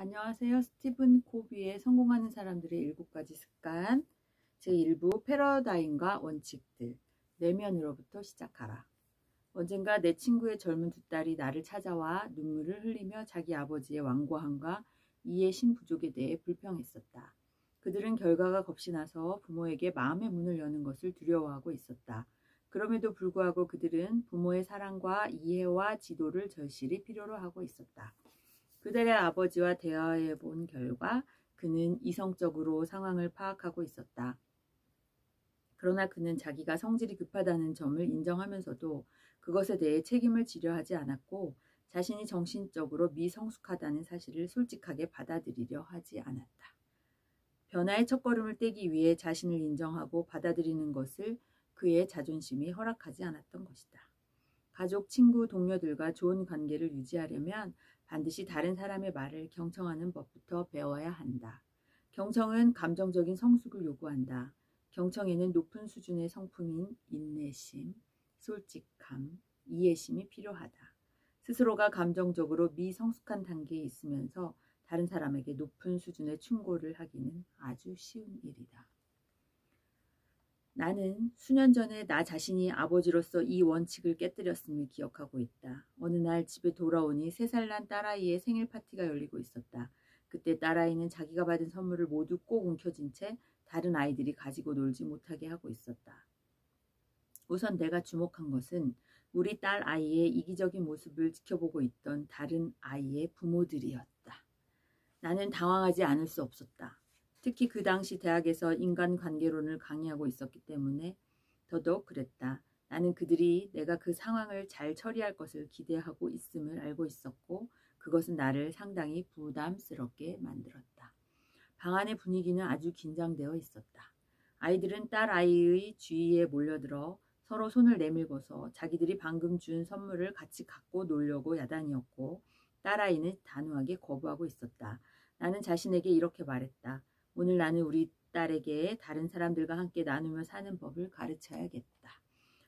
안녕하세요. 스티븐 코비의 성공하는 사람들의 7가지 습관 제1부 패러다임과 원칙들 내면으로부터 시작하라. 언젠가 내 친구의 젊은 두 딸이 나를 찾아와 눈물을 흘리며 자기 아버지의 완고함과 이해심 부족에 대해 불평했었다. 그들은 결과가 겁이 나서 부모에게 마음의 문을 여는 것을 두려워하고 있었다. 그럼에도 불구하고 그들은 부모의 사랑과 이해와 지도를 절실히 필요로 하고 있었다. 그들의 아버지와 대화해 본 결과 그는 이성적으로 상황을 파악하고 있었다. 그러나 그는 자기가 성질이 급하다는 점을 인정하면서도 그것에 대해 책임을 지려 하지 않았고 자신이 정신적으로 미성숙하다는 사실을 솔직하게 받아들이려 하지 않았다. 변화의 첫걸음을 떼기 위해 자신을 인정하고 받아들이는 것을 그의 자존심이 허락하지 않았던 것이다. 가족, 친구, 동료들과 좋은 관계를 유지하려면 반드시 다른 사람의 말을 경청하는 법부터 배워야 한다. 경청은 감정적인 성숙을 요구한다. 경청에는 높은 수준의 성품인 인내심, 솔직함, 이해심이 필요하다. 스스로가 감정적으로 미성숙한 단계에 있으면서 다른 사람에게 높은 수준의 충고를 하기는 아주 쉬운 일이다. 나는 수년 전에 나 자신이 아버지로서 이 원칙을 깨뜨렸음을 기억하고 있다. 어느 날 집에 돌아오니 3살 난 딸아이의 생일 파티가 열리고 있었다. 그때 딸아이는 자기가 받은 선물을 모두 꼭 움켜쥔 채 다른 아이들이 가지고 놀지 못하게 하고 있었다. 우선 내가 주목한 것은 우리 딸 아이의 이기적인 모습을 지켜보고 있던 다른 아이의 부모들이었다. 나는 당황하지 않을 수 없었다. 특히 그 당시 대학에서 인간관계론을 강의하고 있었기 때문에 더더욱 그랬다. 나는 그들이 내가 그 상황을 잘 처리할 것을 기대하고 있음을 알고 있었고 그것은 나를 상당히 부담스럽게 만들었다. 방 안의 분위기는 아주 긴장되어 있었다. 아이들은 딸 아이의 주위에 몰려들어 서로 손을 내밀고서 자기들이 방금 준 선물을 같이 갖고 놀려고 야단이었고 딸 아이는 단호하게 거부하고 있었다. 나는 자신에게 이렇게 말했다. 오늘 나는 우리 딸에게 다른 사람들과 함께 나누며 사는 법을 가르쳐야겠다.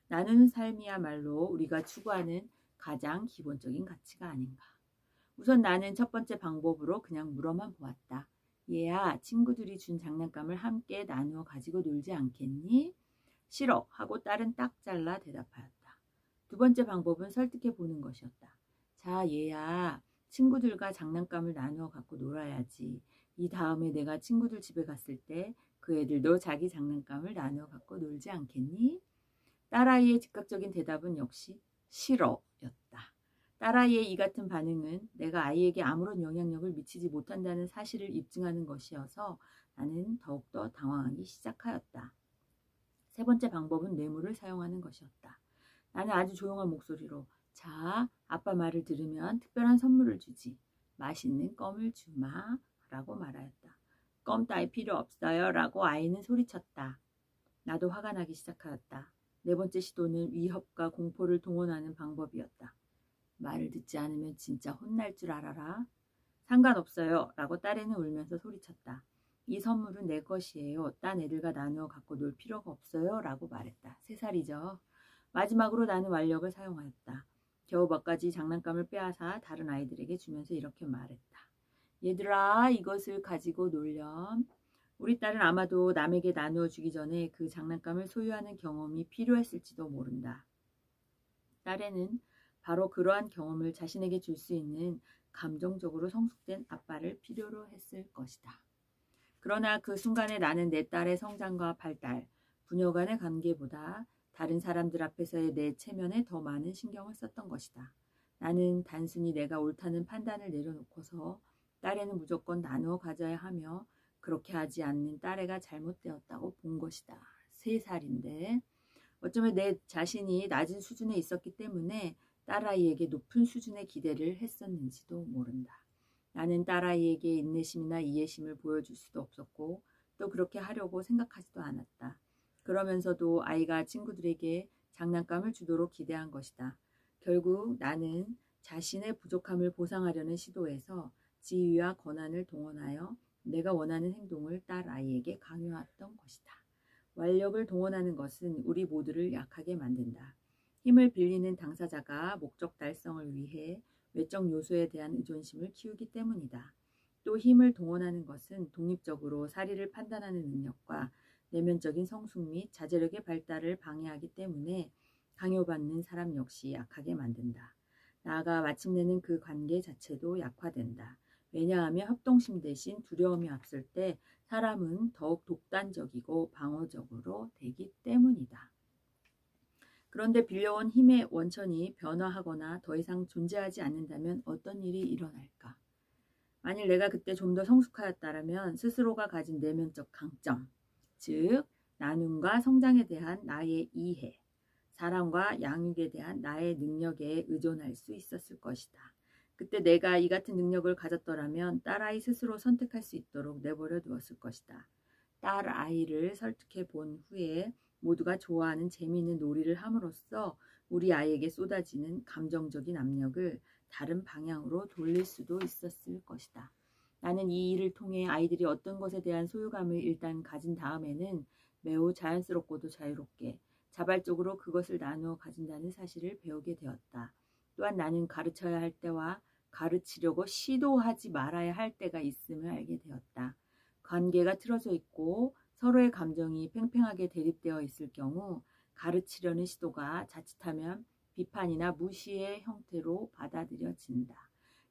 나누는 삶이야말로 우리가 추구하는 가장 기본적인 가치가 아닌가. 우선 나는 첫 번째 방법으로 그냥 물어만 보았다. 얘야, 친구들이 준 장난감을 함께 나누어 가지고 놀지 않겠니? 싫어 하고 딸은 딱 잘라 대답하였다. 두 번째 방법은 설득해 보는 것이었다. 자, 얘야, 친구들과 장난감을 나누어 갖고 놀아야지. 이 다음에 내가 친구들 집에 갔을 때 그 애들도 자기 장난감을 나누어 갖고 놀지 않겠니? 딸아이의 즉각적인 대답은 역시 싫어였다. 딸아이의 이 같은 반응은 내가 아이에게 아무런 영향력을 미치지 못한다는 사실을 입증하는 것이어서 나는 더욱더 당황하기 시작하였다. 세 번째 방법은 뇌물을 사용하는 것이었다. 나는 아주 조용한 목소리로 자, 아빠 말을 들으면 특별한 선물을 주지. 맛있는 껌을 주마 라고 말하였다. 껌 따위 필요 없어요 라고 아이는 소리쳤다. 나도 화가 나기 시작하였다. 네 번째 시도는 위협과 공포를 동원하는 방법이었다. 말을 듣지 않으면 진짜 혼날 줄 알아라. 상관없어요 라고 딸애는 울면서 소리쳤다. 이 선물은 내 것이에요. 딴 애들과 나누어 갖고 놀 필요가 없어요 라고 말했다. 3살이죠. 마지막으로 나는 완력을 사용하였다. 겨우 몇 가지 장난감을 빼앗아 다른 아이들에게 주면서 이렇게 말했다. 얘들아, 이것을 가지고 놀렴. 우리 딸은 아마도 남에게 나누어 주기 전에 그 장난감을 소유하는 경험이 필요했을지도 모른다. 딸애는 바로 그러한 경험을 자신에게 줄 수 있는 감정적으로 성숙된 아빠를 필요로 했을 것이다. 그러나 그 순간에 나는 내 딸의 성장과 발달, 부녀 간의 관계보다 다른 사람들 앞에서의 내 체면에 더 많은 신경을 썼던 것이다. 나는 단순히 내가 옳다는 판단을 내려놓고서 딸애는 무조건 나누어 가져야 하며 그렇게 하지 않는 딸애가 잘못되었다고 본 것이다. 3살인데 어쩌면 내 자신이 낮은 수준에 있었기 때문에 딸아이에게 높은 수준의 기대를 했었는지도 모른다. 나는 딸아이에게 인내심이나 이해심을 보여줄 수도 없었고 또 그렇게 하려고 생각하지도 않았다. 그러면서도 아이가 친구들에게 장난감을 주도록 기대한 것이다. 결국 나는 자신의 부족함을 보상하려는 시도에서 지위와 권한을 동원하여 내가 원하는 행동을 딸아이에게 강요했던 것이다. 완력을 동원하는 것은 우리 모두를 약하게 만든다. 힘을 빌리는 당사자가 목적 달성을 위해 외적 요소에 대한 의존심을 키우기 때문이다. 또 힘을 동원하는 것은 독립적으로 사리를 판단하는 능력과 내면적인 성숙 및 자제력의 발달을 방해하기 때문에 강요받는 사람 역시 약하게 만든다. 나아가 마침내는 그 관계 자체도 약화된다. 왜냐하면 협동심 대신 두려움이 앞설 때 사람은 더욱 독단적이고 방어적으로 되기 때문이다. 그런데 빌려온 힘의 원천이 변화하거나 더 이상 존재하지 않는다면 어떤 일이 일어날까? 만일 내가 그때 좀 더 성숙하였다면 스스로가 가진 내면적 강점, 즉 나눔과 성장에 대한 나의 이해, 사랑과 양육에 대한 나의 능력에 의존할 수 있었을 것이다. 그때 내가 이 같은 능력을 가졌더라면 딸아이 스스로 선택할 수 있도록 내버려 두었을 것이다. 딸아이를 설득해 본 후에 모두가 좋아하는 재미있는 놀이를 함으로써 우리 아이에게 쏟아지는 감정적인 압력을 다른 방향으로 돌릴 수도 있었을 것이다. 나는 이 일을 통해 아이들이 어떤 것에 대한 소유감을 일단 가진 다음에는 매우 자연스럽고도 자유롭게 자발적으로 그것을 나누어 가진다는 사실을 배우게 되었다. 또한 나는 가르쳐야 할 때와 가르치려고 시도하지 말아야 할 때가 있음을 알게 되었다. 관계가 틀어져 있고 서로의 감정이 팽팽하게 대립되어 있을 경우 가르치려는 시도가 자칫하면 비판이나 무시의 형태로 받아들여진다.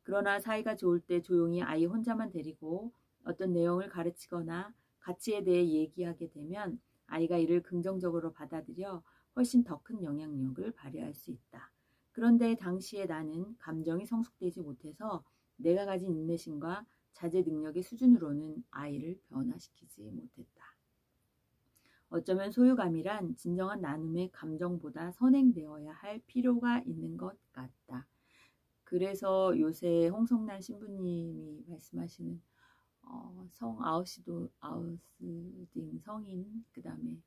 그러나 사이가 좋을 때 조용히 아이 혼자만 데리고 어떤 내용을 가르치거나 가치에 대해 얘기하게 되면 아이가 이를 긍정적으로 받아들여 훨씬 더 큰 영향력을 발휘할 수 있다. 그런데 당시에 나는 감정이 성숙되지 못해서 내가 가진 인내심과 자제 능력의 수준으로는 아이를 변화시키지 못했다. 어쩌면 소유감이란 진정한 나눔의 감정보다 선행되어야 할 필요가 있는 것 같다. 그래서 요새 홍성란 신부님이 말씀하시는 성 아우스딩 성인 그 다음에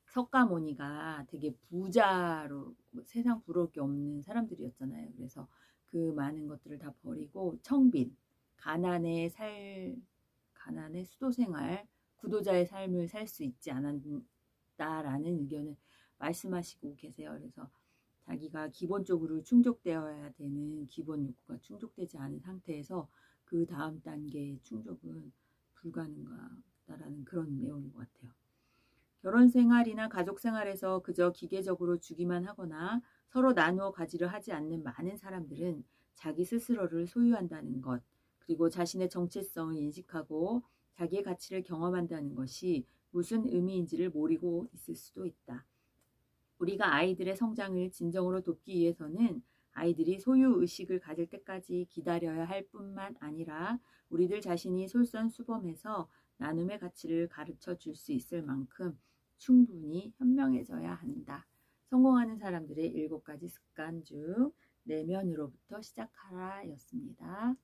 석가모니가 되게 부자로 세상 부러울 게 없는 사람들이었잖아요. 그래서 그 많은 것들을 다 버리고 청빈, 가난의 수도 생활, 구도자의 삶을 살 수 있지 않았다라는 의견을 말씀하시고 계세요. 그래서 자기가 기본적으로 충족되어야 되는 기본 욕구가 충족되지 않은 상태에서 그 다음 단계의 충족은 불가능하다라는 그런 내용인 것 같아요. 결혼 생활이나 가족 생활에서 그저 기계적으로 주기만 하거나 서로 나누어 가지려 하지 않는 많은 사람들은 자기 스스로를 소유한다는 것, 그리고 자신의 정체성을 인식하고 자기의 가치를 경험한다는 것이 무슨 의미인지를 모르고 있을 수도 있다. 우리가 아이들의 성장을 진정으로 돕기 위해서는 아이들이 소유의식을 가질 때까지 기다려야 할 뿐만 아니라 우리들 자신이 솔선수범해서 나눔의 가치를 가르쳐 줄 수 있을 만큼 충분히 현명해져야 한다. 성공하는 사람들의 7가지 습관 중 내면으로부터 시작하라 였습니다.